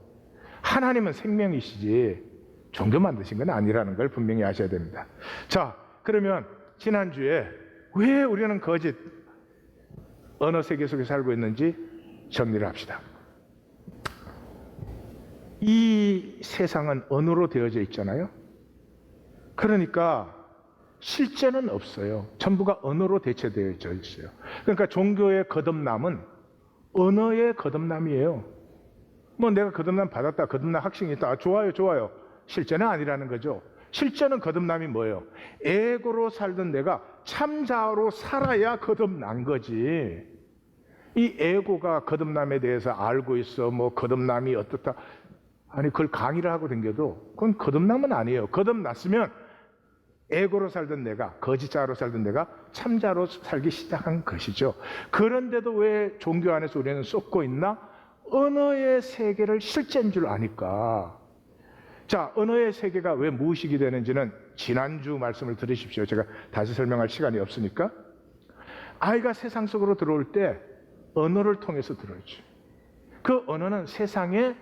하나님은 생명이시지 종교 만드신 건 아니라는 걸 분명히 아셔야 됩니다. 자, 그러면 지난주에 왜 우리는 거짓 언어 세계 속에 살고 있는지 정리를 합시다. 이 세상은 언어로 되어져 있잖아요. 그러니까 실제는 없어요. 전부가 언어로 대체되어져 있어요. 그러니까 종교의 거듭남은 언어의 거듭남이에요. 내가 거듭남 받았다, 거듭남 확신이 있다. 좋아요. 실제는 아니라는 거죠. 실제는 거듭남이 뭐예요? 에고로 살던 내가 참자로 살아야 거듭난 거지. 이 에고가 거듭남에 대해서 알고 있어. 거듭남이 어떻다. 아니, 그걸 강의를 하고 댕겨도 그건 거듭남은 아니에요. 거듭났으면 에고로 살던 내가, 거짓자로 살던 내가 참자로 살기 시작한 것이죠. 그런데도 왜 종교 안에서 우리는 쏟고 있나? 언어의 세계를 실제인 줄 아니까. 자, 언어의 세계가 왜 무의식이 되는지는 지난주 말씀을 들으십시오. 제가 다시 설명할 시간이 없으니까. 아이가 세상 속으로 들어올 때 언어를 통해서 들어오죠. 그 언어는 세상에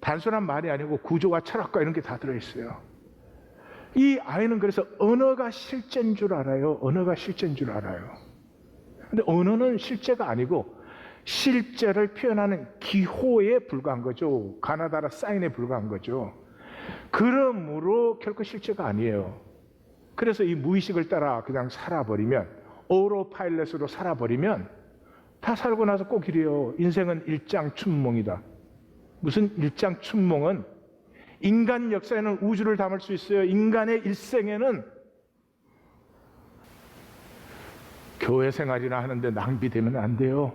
단순한 말이 아니고 구조와 철학과 이런 게 다 들어있어요. 이 아이는 그래서 언어가 실제인 줄 알아요. 언어가 실제인 줄 알아요. 근데 언어는 실제가 아니고 실제를 표현하는 기호에 불과한 거죠. 가나다라 사인에 불과한 거죠. 그러므로 결코 실제가 아니에요. 그래서 이 무의식을 따라 그냥 살아버리면, 오로파일렛으로 살아버리면 다 살고 나서 꼭 이래요. 인생은 일장춘몽이다. 무슨 일장춘몽은 인간 역사에는 우주를 담을 수 있어요. 인간의 일생에는 교회 생활이나 하는데 낭비되면 안 돼요.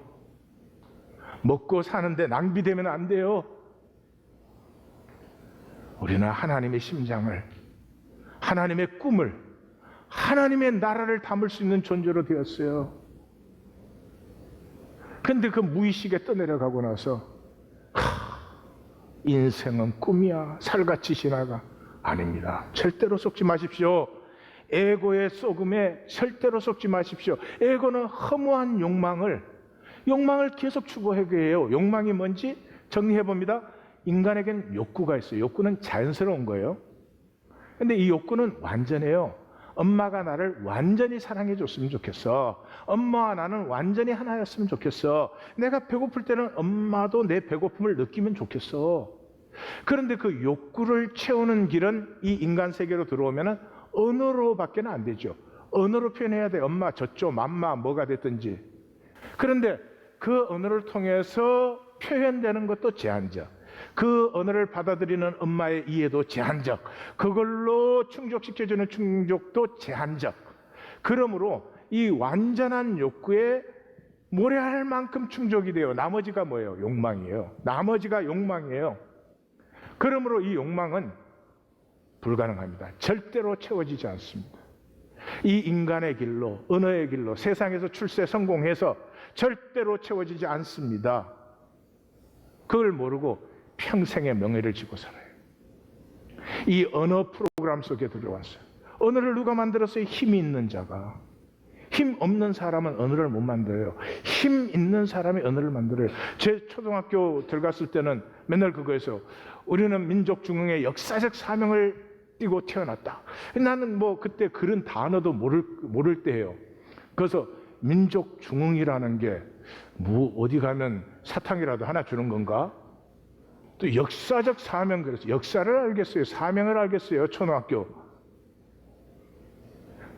먹고 사는데 낭비되면 안 돼요. 우리는 하나님의 심장을, 하나님의 꿈을, 하나님의 나라를 담을 수 있는 존재로 되었어요. 근데 그 무의식에 떠내려가고 나서 인생은 꿈이야, 살같이 지나가. 아닙니다. 절대로 속지 마십시오. 에고의 속음에 절대로 속지 마십시오. 에고는 허무한 욕망을 계속 추구하게 해요. 욕망이 뭔지 정리해봅니다. 인간에겐 욕구가 있어요. 욕구는 자연스러운 거예요. 근데 이 욕구는 완전해요. 엄마가 나를 완전히 사랑해 줬으면 좋겠어. 엄마와 나는 완전히 하나였으면 좋겠어. 내가 배고플 때는 엄마도 내 배고픔을 느끼면 좋겠어. 그런데 그 욕구를 채우는 길은 이 인간 세계로 들어오면 언어로밖에 안 되죠. 언어로 표현해야 돼. 엄마, 젖줘, 맘마, 뭐가 됐든지. 그런데 그 언어를 통해서 표현되는 것도 제한적. 그 언어를 받아들이는 엄마의 이해도 제한적. 그걸로 충족시켜주는 충족도 제한적. 그러므로 이 완전한 욕구에 모래할 만큼 충족이 돼요. 나머지가 뭐예요? 욕망이에요. 나머지가 욕망이에요. 그러므로 이 욕망은 불가능합니다. 절대로 채워지지 않습니다. 이 인간의 길로, 언어의 길로, 세상에서 출세 성공해서 절대로 채워지지 않습니다. 그걸 모르고 평생의 명예를 지고 살아요. 이 언어 프로그램 속에 들어왔어요. 언어를 누가 만들었어요? 힘이 있는 자가. 힘 없는 사람은 언어를 못 만들어요. 힘 있는 사람이 언어를 만들어요. 제 초등학교 들어갔을 때는 맨날 그거에서 우리는 민족 중흥의 역사적 사명을 띠고 태어났다. 나는 뭐 그때 그런 단어도 모를 때예요. 그래서 민족 중흥이라는 게 뭐 어디 가면 사탕이라도 하나 주는 건가? 또 역사적 사명, 그래서 역사를 알겠어요. 사명을 알겠어요. 초등학교.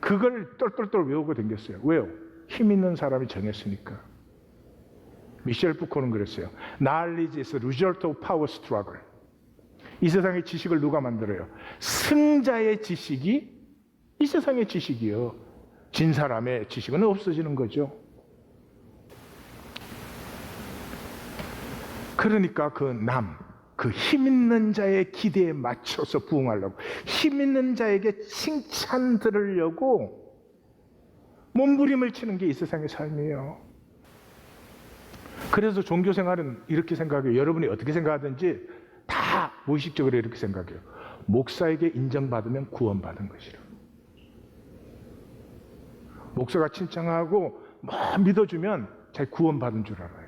그걸 똘똘똘 외우고 댕겼어요. 왜요? 힘 있는 사람이 정했으니까. 미셸 푸코는 그랬어요. Knowledge is a result of power struggle. 이 세상의 지식을 누가 만들어요? 승자의 지식이 이 세상의 지식이요. 진 사람의 지식은 없어지는 거죠. 그러니까 그 힘 있는 자의 기대에 맞춰서 부응하려고, 힘 있는 자에게 칭찬 들으려고 몸부림을 치는 게 이 세상의 삶이에요. 그래서 종교 생활은 이렇게 생각해요. 여러분이 어떻게 생각하든지 다 무의식적으로 이렇게 생각해요. 목사에게 인정받으면 구원받은 것이라. 목사가 칭찬하고 뭐 믿어주면 자기 구원받은 줄 알아요.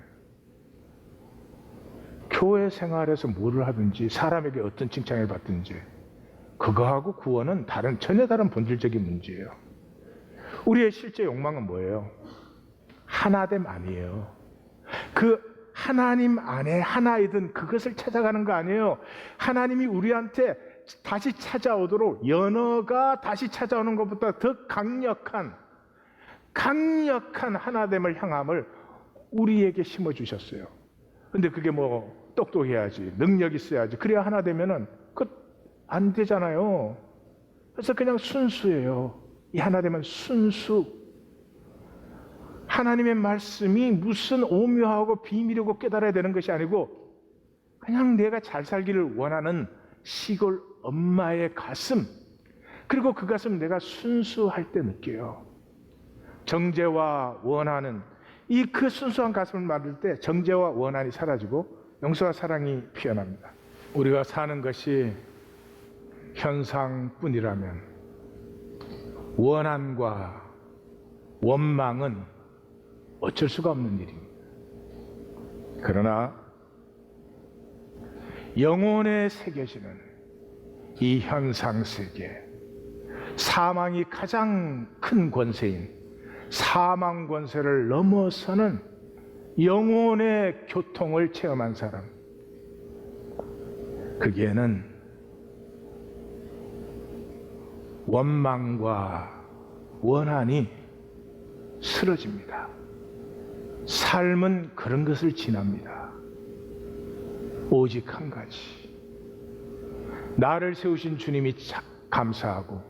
교회 생활에서 뭐를 하든지 사람에게 어떤 칭찬을 받든지 그거하고 구원은 전혀 다른 본질적인 문제예요. 우리의 실제 욕망은 뭐예요? 하나됨 아니에요. 그 하나님 안에 하나이든 그것을 찾아가는 거 아니에요. 하나님이 우리한테 다시 찾아오도록 연어가 다시 찾아오는 것보다 더 강력한 하나됨을 향함을 우리에게 심어주셨어요. 근데 그게 뭐 똑똑해야지, 능력 있어야지, 그래야 하나 되면은 안 되잖아요. 그래서 그냥 순수예요. 이 하나 되면 순수. 하나님의 말씀이 무슨 오묘하고 비밀이고 깨달아야 되는 것이 아니고 그냥 내가 잘 살기를 원하는 시골 엄마의 가슴, 그리고 그 가슴 내가 순수할 때 느껴요. 정죄와 원하는 그 순수한 가슴을 만들 때 정죄와 원한이 사라지고 용서와 사랑이 피어납니다. 우리가 사는 것이 현상뿐이라면 원한과 원망은 어쩔 수가 없는 일입니다. 그러나 영혼에 새겨지는 이 현상세계, 사망이 가장 큰 권세인 사망 권세를 넘어서는 영혼의 교통을 체험한 사람, 거기에는 원망과 원한이 쓰러집니다. 삶은 그런 것을 지납니다. 오직 한 가지, 나를 세우신 주님이 감사하고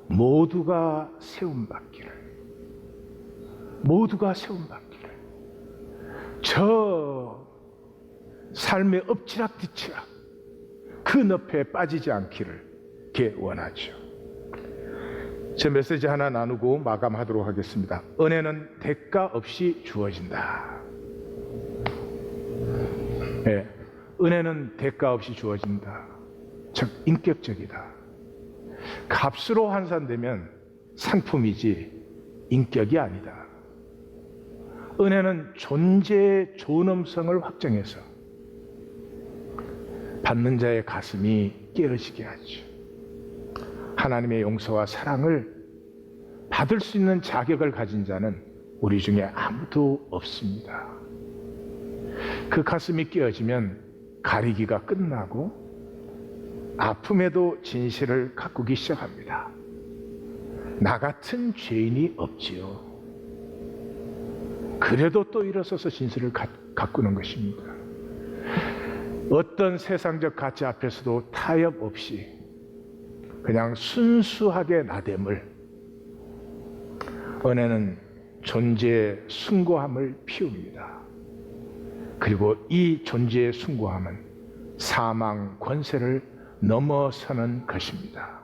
모두가 세움받기를, 모두가 세움받기를, 저 삶의 엎치락뒤치락 그 늪에 빠지지 않기를 원하죠. 제 메시지 하나 나누고 마감하도록 하겠습니다. 은혜는 대가 없이 주어진다. 네, 은혜는 대가 없이 주어진다. 즉 인격적이다. 값으로 환산되면 상품이지 인격이 아니다. 은혜는 존재의 존엄성을 확정해서 받는 자의 가슴이 깨어지게 하죠. 하나님의 용서와 사랑을 받을 수 있는 자격을 가진 자는 우리 중에 아무도 없습니다. 그 가슴이 깨어지면 가리기가 끝나고 아픔에도 진실을 가꾸기 시작합니다. 나 같은 죄인이 없지요. 그래도 또 일어서서 진실을 가꾸는 것입니다. 어떤 세상적 가치 앞에서도 타협 없이 그냥 순수하게 나됨을, 은혜는 존재의 숭고함을 피웁니다. 그리고 이 존재의 숭고함은 사망 권세를 넘어서는 것입니다.